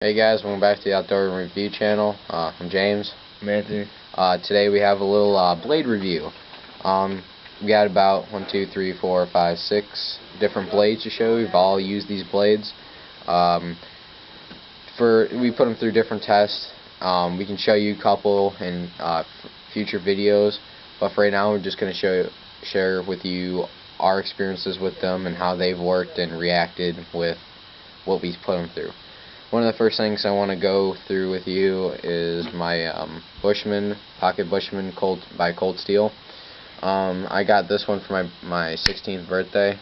Hey guys, welcome back to the Outdoor Review channel. I'm James. I'm Anthony. Today we have a little blade review. We got about 1, 2, 3, 4, 5, 6 different blades to show. We've all used these blades. We put them through different tests. We can show you a couple in future videos, but for right now we're just going to share with you our experiences with them and how they've worked and reacted with what we put them through. One of the first things I want to go through with you is my Pocket Bushmen by Cold Steel. I got this one for my 16th birthday.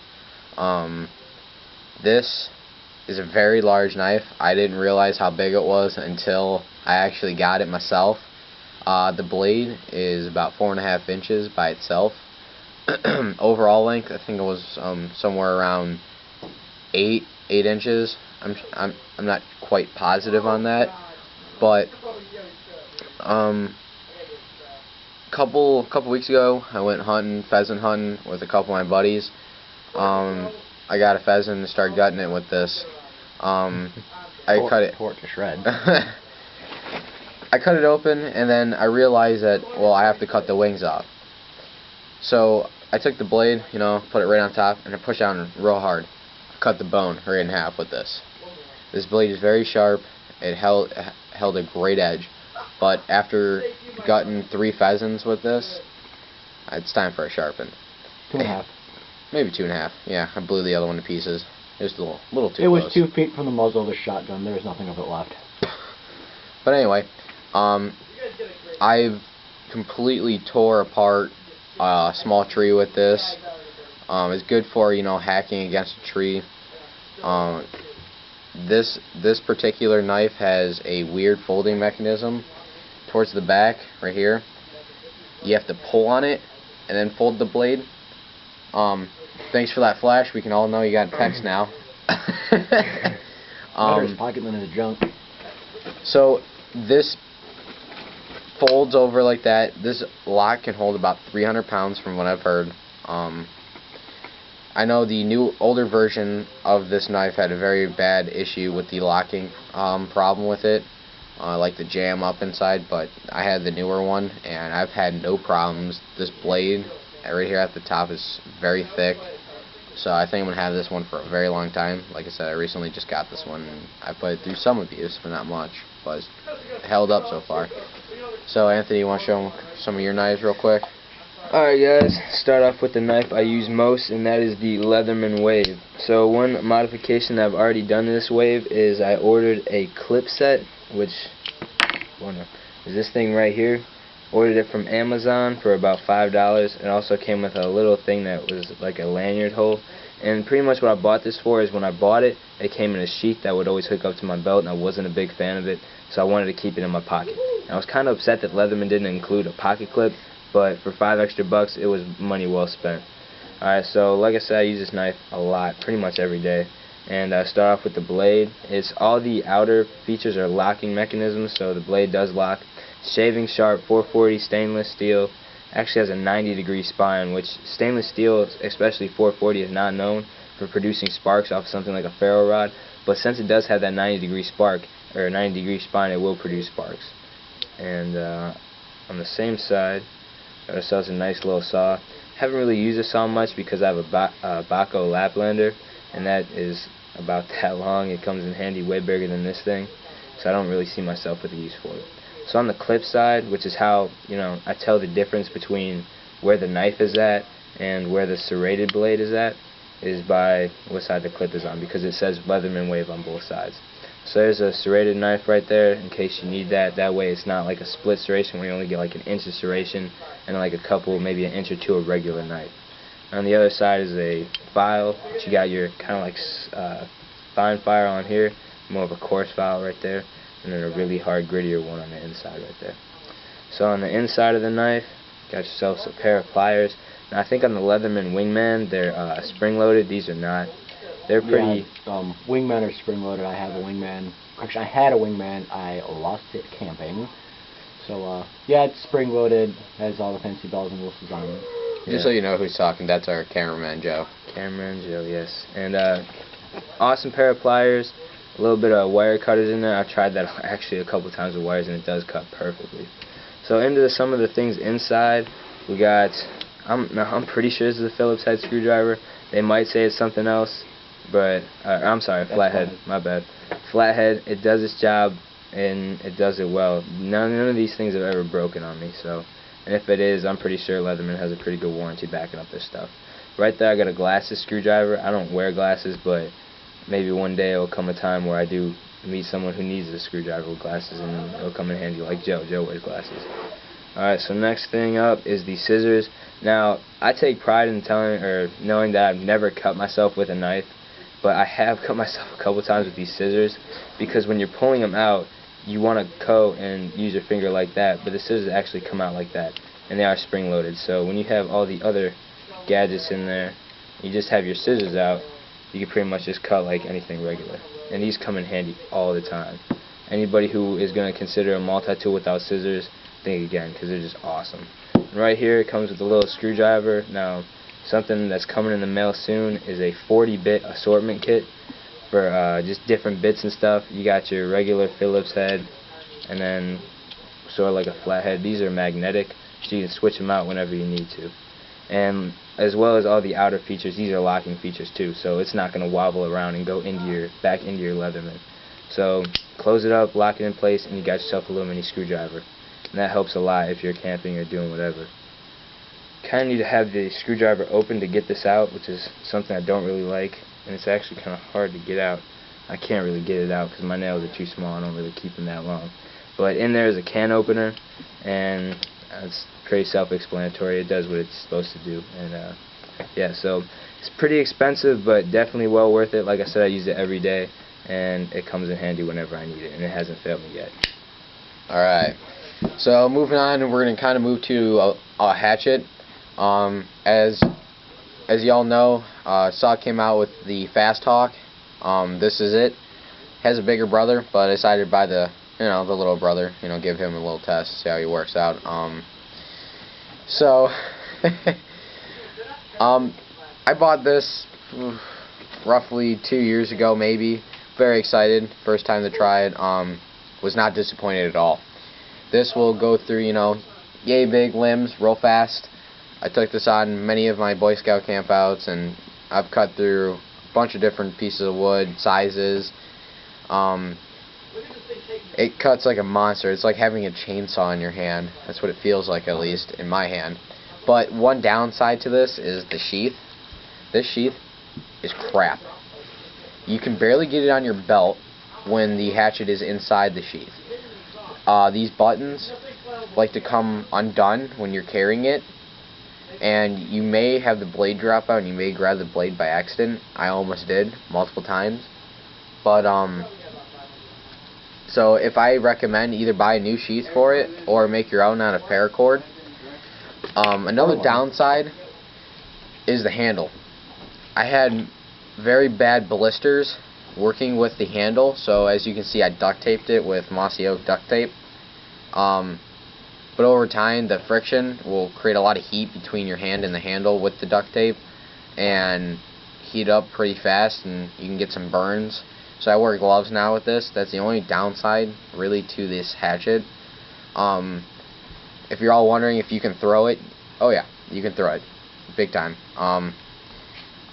This is a very large knife. I didn't realize how big it was until I actually got it myself. The blade is about 4.5 inches by itself. Overall length, I think it was somewhere around 8 inches. I'm not quite positive on that, but couple weeks ago I went pheasant hunting with a couple of my buddies. I got a pheasant and started gutting it with this. I cut it to shreds. I cut it open and then I realized that, well, I have to cut the wings off. So I took the blade, put it right on top, and I pushed down real hard. Cut the bone right in half with this. This blade is very sharp. It held a great edge, but after gutting 3 pheasants with this, it's time for a sharpen. 2.5. Maybe 2.5. Yeah, I blew the other one to pieces. It was a little too close. It was 2 feet from the muzzle of the shotgun. There was nothing of it left. But anyway, I've completely tore apart a small tree with this. It's good for hacking against a tree. This particular knife has a weird folding mechanism towards the back right here. You have to pull on it and then fold the blade. Thanks for that flash. We can all know you got a text now. Better his pocket than his junk. So this folds over like that. This lock can hold about 300 pounds from what I've heard. I know the older version of this knife had a very bad issue with the locking problem with it, like the jam up inside, but I had the newer one and I've had no problems. This blade right here at the top is very thick, so I think I'm going to have this one for a very long time. Like I said, I recently just got this one and I put it through some abuse, but not much, but it's held up so far. So Anthony, you want to show them some of your knives real quick? Alright guys, start off with the knife I use most, and that is the Leatherman Wave. So one modification that I've already done to this wave is I ordered a clip set, which is this thing right here. Ordered it from Amazon for about $5. It also came with a little thing that was like a lanyard hole. And pretty much what I bought this for is when I bought it, it came in a sheath that would always hook up to my belt, and I wasn't a big fan of it, so I wanted to keep it in my pocket. And I was kind of upset that Leatherman didn't include a pocket clip, but for $5 extra, it was money well spent. Alright, so like I said, I use this knife a lot, pretty much every day. And I start off with the blade. It's all the outer features are locking mechanisms, so the blade does lock. Shaving sharp, 440 stainless steel. Actually has a 90-degree spine, which stainless steel, especially 440, is not known for producing sparks off something like a ferro rod. But since it does have that 90-degree spine, it will produce sparks. And on the same side, got ourselves a nice little saw. Haven't really used this saw much because I have a Baco Laplander, and that is about that long. It comes in handy, way bigger than this thing, so I don't really see myself with a use for it. So on the clip side, which is how I tell the difference between where the knife is at and where the serrated blade is at, is by what side the clip is on, because it says Leatherman Wave on both sides. So there's a serrated knife right there in case you need that. That way it's not like a split serration where you only get like an inch of serration and like a couple, maybe an inch or two of regular knife. On the other side is a file, which you got your kind of like fine fire on here, more of a coarse file right there, and then a really hard grittier one on the inside right there. So on the inside of the knife, got yourself a pair of pliers. Now I think on the Leatherman Wingman they're spring loaded. These are not. They're pretty. Yeah, Wingman are spring loaded. I have a Wingman. Actually, I had a Wingman. I lost it camping. So yeah, it's spring loaded. Has all the fancy bells and whistles on it. Just so you know who's talking, that's our cameraman Joe. Cameraman Joe, yes. And awesome pair of pliers. a little bit of wire cutters in there. I've tried that actually a couple times with wires, and it does cut perfectly. So into some of the things inside, we got, I'm pretty sure this is a Phillips head screwdriver. They might say it's something else, but I'm sorry, flathead. My bad. Flathead. It does its job, and it does it well. None of these things have ever broken on me. So, and if it is, I'm pretty sure Leatherman has a pretty good warranty backing up their stuff. Right there, I got a glasses screwdriver. I don't wear glasses, but maybe one day it will come a time where I do meet someone who needs a screwdriver with glasses, and it'll come in handy, like Joe. Joe wears glasses. Alright, so next thing up is the scissors. Now, I take pride in knowing that I've never cut myself with a knife, but I have cut myself a couple times with these scissors, because when you're pulling them out, you want to go and use your finger like that, but the scissors actually come out like that, and they are spring-loaded. So when you have all the other gadgets in there, you just have your scissors out, you can pretty much just cut like anything regular. And these come in handy all the time. Anybody who is going to consider a multi-tool without scissors, think again, because they're just awesome. And right here it comes with a little screwdriver. Now, something that's coming in the mail soon is a 40-bit assortment kit for just different bits and stuff. You got your regular Phillips head, and then sort of like a flathead. These are magnetic, so you can switch them out whenever you need to. And as well as all the outer features, these are locking features too, so it's not going to wobble around and go back into your Leatherman. So close it up, lock it in place, and you got yourself a little mini screwdriver. And that helps a lot if you're camping or doing whatever. Kind of need to have the screwdriver open to get this out, which is something I don't really like, and it's actually kind of hard to get out. I can't really get it out because my nails are too small. I don't really keep them that long. But in there is a can opener, and it's pretty self-explanatory. It does what it's supposed to do. And yeah, so it's pretty expensive, but definitely well worth it. Like I said, I use it every day, and it comes in handy whenever I need it, and it hasn't failed me yet. Alright, so moving on, we're going to kind of move to a hatchet. As y'all know, SOG came out with the Fast Hawk. This is it. Has a bigger brother, but I decided to buy the little brother, give him a little test, see how he works out. So I bought this roughly 2 years ago, maybe. Very excited, first time to try it. Was not disappointed at all. This will go through, yay big limbs real fast. I took this on many of my Boy Scout campouts, and I've cut through a bunch of different pieces of wood, sizes. It cuts like a monster. It's like having a chainsaw in your hand. That's what it feels like, at least in my hand. But one downside to this is the sheath. This sheath is crap. You can barely get it on your belt when the hatchet is inside the sheath. These buttons like to come undone when you're carrying it, and you may have the blade drop out and you may grab the blade by accident. I almost did multiple times. But so if I recommend, either buy a new sheath for it or make your own out of paracord. Another downside is the handle. I had very bad blisters working with the handle, so as you can see, I duct taped it with mossy oak duct tape. But over time, the friction will create a lot of heat between your hand and the handle with the duct tape, and heat up pretty fast, and you can get some burns. So I wear gloves now with this. That's the only downside really to this hatchet. If you're all wondering if you can throw it, oh yeah, you can throw it big time.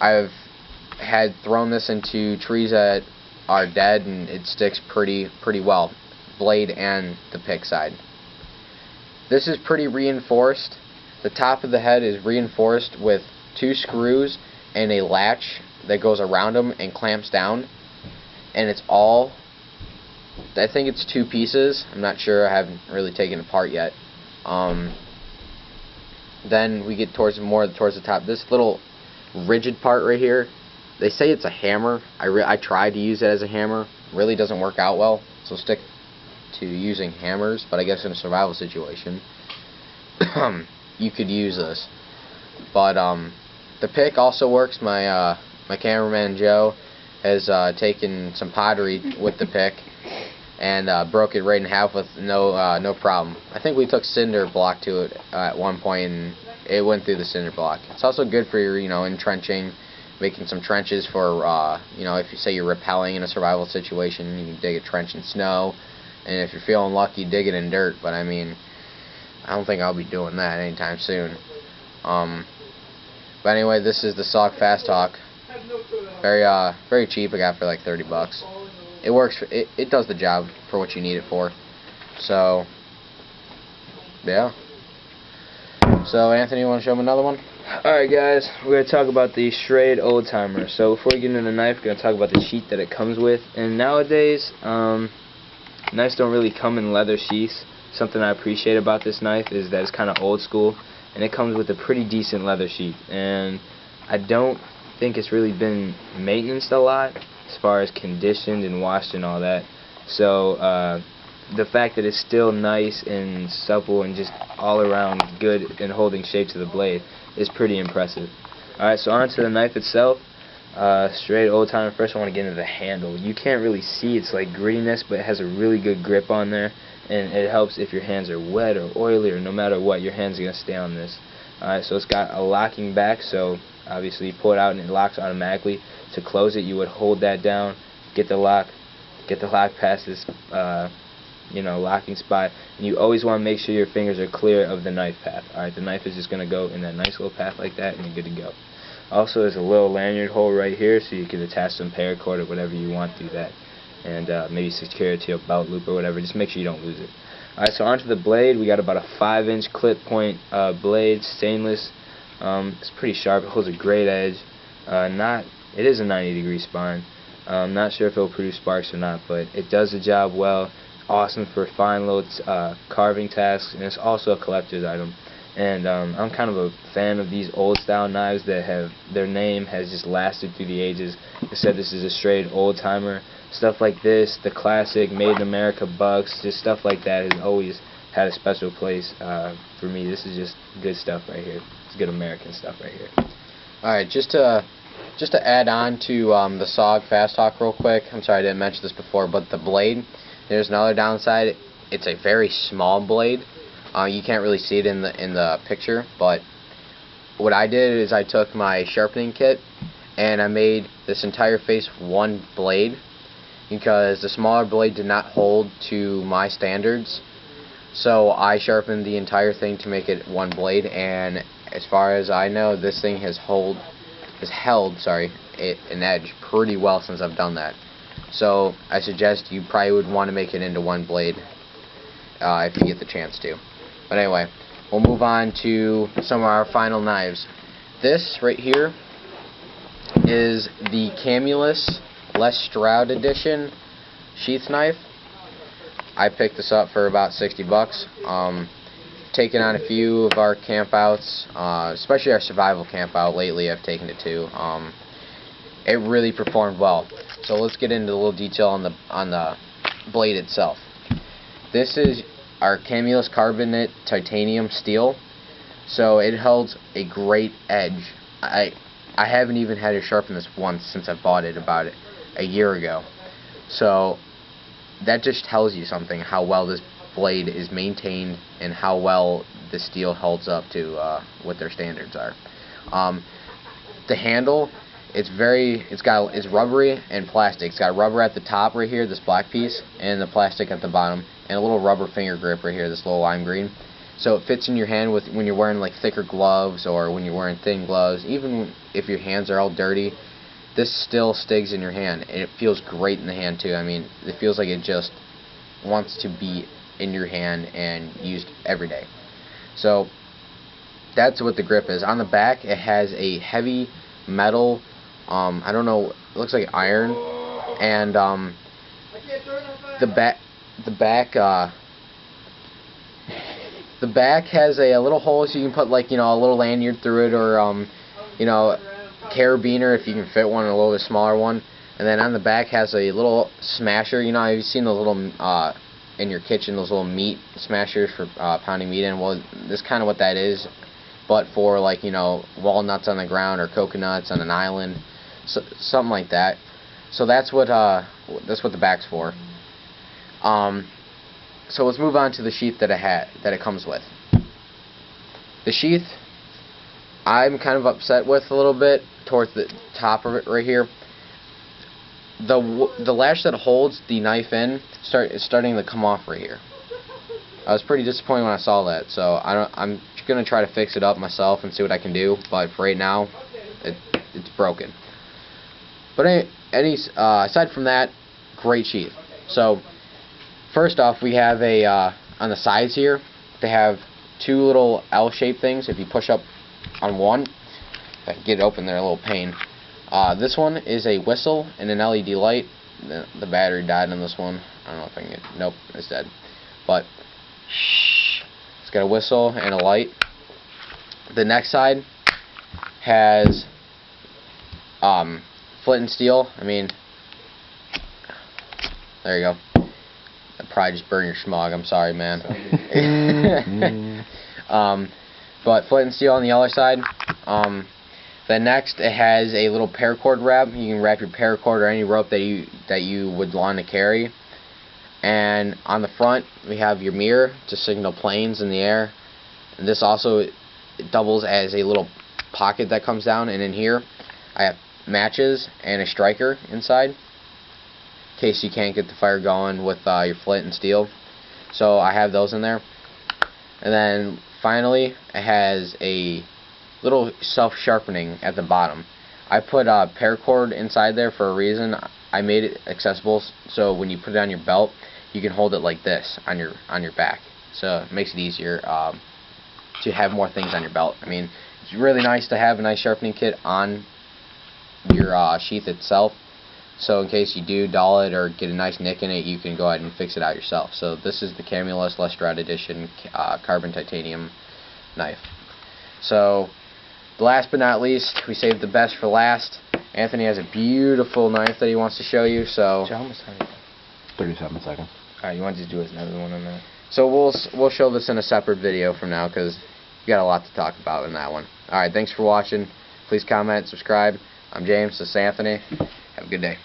I've had thrown this into trees that are dead, and it sticks pretty well, blade and the pick side. This is pretty reinforced. The top of the head is reinforced with 2 screws and a latch that goes around them and clamps down, and it's all, I think it's 2 pieces. I'm not sure. I haven't really taken it apart yet. Then we get towards the top. This little rigid part right here, they say it's a hammer. I tried to use it as a hammer. Really doesn't work out well, so stick to using hammers, but I guess in a survival situation you could use this. But the pick also works. My cameraman Joe has taken some pottery with the pick and broke it right in half with no problem. I think we took cinder block to it at one point, and it went through the cinder block. It's also good for your entrenching, making some trenches for, you know, if you say you're rappelling in a survival situation, you can dig a trench in snow, and if you're feeling lucky, dig it in dirt. But I mean, I don't think I'll be doing that anytime soon. But anyway, this is the SOG Fast Hawk. Very cheap. I got it for like $30. It works. It does the job for what you need it for. So, yeah. So, Anthony, you want to show him another one? Alright guys, we're going to talk about the Strayed Old Timer. So before we get into the knife, we're going to talk about the sheath that it comes with. And nowadays, knives don't really come in leather sheaths. Something I appreciate about this knife is that it's kind of old school, and it comes with a pretty decent leather sheath. And I don't think it's really been maintenanced a lot as far as conditioned and washed and all that. So the fact that it's still nice and supple and just all around good and holding shape to the blade is pretty impressive. Alright, so on to the knife itself. Straight old timer. First I want to get into the handle. You can't really see, it's like grittiness, but it has a really good grip on there, and it helps if your hands are wet or oily or no matter what, your hands are going to stay on this. Alright, so it's got a locking back, so obviously you pull it out and it locks automatically. To close it, you would hold that down, get the lock past this locking spot, and you always want to make sure your fingers are clear of the knife path. Alright, the knife is just going to go in that nice little path like that, and you're good to go. Also, there's a little lanyard hole right here, so you can attach some paracord or whatever you want through that, and maybe secure it to your belt loop or whatever. Just make sure you don't lose it. Alright, so onto the blade. We got about a 5-inch clip point blade, stainless. It's pretty sharp. It holds a great edge. It is a 90-degree spine. I'm not sure if it will produce sparks or not, but it does the job well. Awesome for fine little carving tasks, and it's also a collector's item. And I'm kind of a fan of these old style knives that have their name has just lasted through the ages. Like I said, this is a straight old timer. Stuff like this, the classic Made in America bucks, just stuff like that has always had a special place for me. This is just good stuff right here. It's good American stuff right here. Alright, just to add on to the SOG Fast Hawk real quick. I'm sorry I didn't mention this before, but the blade, there's another downside. It's a very small blade. You can't really see it in the picture, but what I did is I took my sharpening kit and I made this entire face one blade, because the smaller blade did not hold to my standards. So I sharpened the entire thing to make it one blade, and as far as I know, this thing has held an edge pretty well since I've done that. So I suggest you probably would want to make it into one blade if you get the chance to. But anyway, we'll move on to some of our final knives. This right here is the Camillus Les Stroud edition sheath knife. I picked this up for about $60. Taken on a few of our campouts, especially our survival campout lately. I've taken it to. It really performed well. So let's get into a little detail on the blade itself. This is our Camillus carbonate titanium steel, so it holds a great edge. I haven't even had to sharpen this once since I bought it about a year ago. So that just tells you something, how well this blade is maintained and how well the steel holds up to what their standards are. The handle, it's rubbery and plastic. It's got rubber at the top right here, this black piece, and the plastic at the bottom, and a little rubber finger grip right here, this little lime green. So it fits in your hand when you're wearing like thicker gloves or when you're wearing thin gloves. Even if your hands are all dirty, this still sticks in your hand, and it feels great in the hand too. I mean, it feels like it just wants to be in your hand and used every day. So that's what the grip is. On the back, it has a heavy metal, I don't know, it looks like iron, and the back has a little hole so you can put like a little lanyard through it, or carabiner if you can fit one, a little bit smaller one. And then on the back has a little smasher. Have you seen those little in your kitchen, those little meat smashers for pounding meat in? Well, this is kind of what that is, but for like walnuts on the ground or coconuts on an island, so, something like that. So that's what the back's for. So let's move on to the sheath that it comes with. The sheath, I'm kind of upset with a little bit. towards the top of it right here, the lash that holds the knife in is starting to come off right here. I was pretty disappointed when I saw that, so I'm gonna try to fix it up myself and see what I can do. But for right now, it's broken. But aside from that, great sheath. So first off, we have on the sides here, they have two little L-shaped things. If you push up on one, if I can get it open, they're a little pain. This one is a whistle and an LED light. The battery died on this one. I don't know if I can get. Nope, it's dead. But it's got a whistle and a light. The next side has flint and steel. I mean, there you go. I probably just burned your schmog. I'm sorry, man. But flint and steel on the other side. Then next, it has a little paracord wrap. You can wrap your paracord or any rope that you would want to carry. And on the front, we have your mirror to signal planes in the air. And this also doubles as a little pocket that comes down. And in here, I have matches and a striker inside, in case you can't get the fire going with your flint and steel. So I have those in there. And then finally, it has a little self-sharpening at the bottom. I put paracord inside there for a reason. I made it accessible so when you put it on your belt, you can hold it like this on your back. So it makes it easier to have more things on your belt. I mean, it's really nice to have a nice sharpening kit on your sheath itself. So in case you do dull it or get a nice nick in it, you can go ahead and fix it out yourself. So this is the Camillus Lestrade Edition carbon titanium knife. So last but not least, we saved the best for last. Anthony has a beautiful knife that he wants to show you. So how much time? 37 seconds. Alright, you want to just do another one on that? So we'll show this in a separate video from now because we got a lot to talk about in that one. Alright, thanks for watching. Please comment, subscribe. I'm James. This is Anthony. Have a good day.